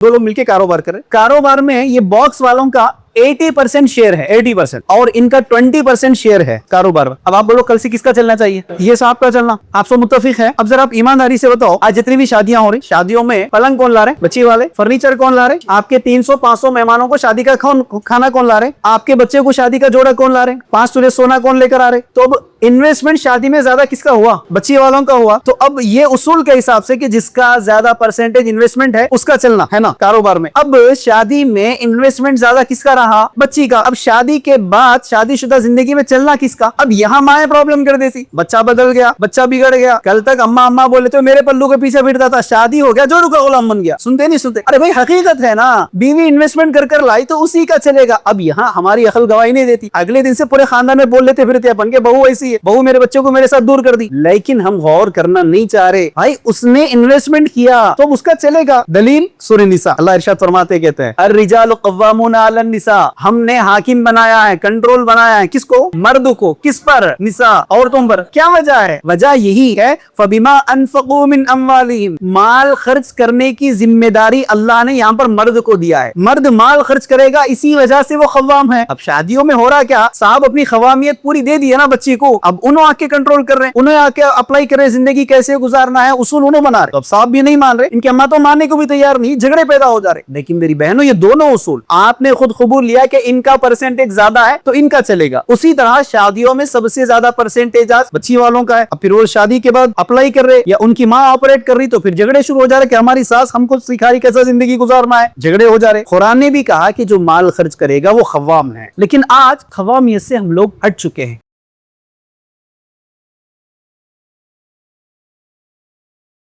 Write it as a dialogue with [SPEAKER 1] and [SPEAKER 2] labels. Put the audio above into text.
[SPEAKER 1] दो लोग मिलके कारोबार कर रहे हैं, कारोबार में ये बॉक्स वालों का 80% शेयर है, 80%, और इनका 20% शेयर है कारोबार में। अब आप बोलो कल से किसका चलना चाहिए? ये साहब का चलना। आप सब मुत्तफिक है? अब जरा आप ईमानदारी से बताओ, आज जितनी भी शादियां हो रही, शादियों में पलंग कौन ला रहे? बच्ची वाले। फर्नीचर कौन ला रहे? आपके 300-500 मेहमानों को शादी का खाना कौन ला रहे? आपके बच्चे को शादी का जोड़ा कौन ला रहे? 5 तोले सोना कौन लेकर आ रहे? तो अब इन्वेस्टमेंट शादी में ज्यादा किसका हुआ? बच्ची वालों का हुआ। तो अब ये उसूल के हिसाब से कि जिसका ज्यादा परसेंटेज इन्वेस्टमेंट है उसका चलना है ना कारोबार में। अब शादी में इन्वेस्टमेंट ज्यादा किसका रहा? बच्ची का। अब शादी के बाद शादीशुदा जिंदगी में चलना किसका? अब यहाँ माए प्रॉब्लम कर देती, बच्चा बदल गया, बच्चा बिगड़ गया। कल तक अम्मा अम्मा बोले तो मेरे पल्लू के पीछे फिरता था, शादी हो गया जोरू का गुलाम बन गया। सुनते नहीं सुनते? अरे भाई हकीकत है ना, बीवी इन्वेस्टमेंट कर लाई तो उसी का चलेगा। अब यहाँ हमारी अकल गवाही नहीं देती, अगले दिन से पूरे खानदान में बोल लेते फिरते अपन के बहू ऐसी है, बहू मेरे बच्चों को मेरे साथ दूर कर दी। लेकिन हम गौर करना नहीं चाह रहे, भाई उसने इन्वेस्टमेंट किया तो उसका चलेगा। दलील सूरह निसा, अल्लाह इरशाद फरमाते कहते हैं अर्रिजालु क़व्वामूना अलन निसा, हमने हाकिम बनाया है, कंट्रोल बनाया है। किसको? मर्द को। किस पर? निसा, औरतों पर। क्या वजह है? वजह यही है फबिमा अनफक़ू मिन अम्वालिहिम, माल खर्च करने की जिम्मेदारी अल्लाह ने यहाँ पर मर्द को दिया है। मर्द माल खर्च करेगा, इसी वजह से वो खव्वाम है। अब शादियों में हो रहा क्या, साहब अपनी खवामियत पूरी दे दी है ना बच्ची को, अब उन्होंने आके कंट्रोल कर रहे हैं, उन्हें आके अप्लाई कर रहे हैं, जिंदगी कैसे गुजारना है उसूल उन्होंने बना रहे। अब साहब भी नहीं मान रहे, इनके अम्मा तो मानने को भी तैयार नहीं, झगड़े पैदा हो जा रहे। लेकिन मेरी बहनों, ये दोनों उसूल आपने खुद कबूल लिया कि इनका परसेंटेज ज्यादा है तो इनका चलेगा। उसी तरह शादियों में सबसे ज्यादा परसेंटेज आज बच्ची वालों का है। अब फिर वो शादी के बाद अप्लाई कर रहे या उनकी माँ ऑपरेट कर रही तो फिर झगड़े शुरू हो जा रहे कि हमारी सास हमको सिखा रही कैसा जिंदगी गुजारना है, झगड़े हो जा रहे। कुरान ने भी कहा कि जो माल खर्च करेगा वो खव्वाम है, लेकिन आज खव्वामियत से हम लोग हट चुके हैं।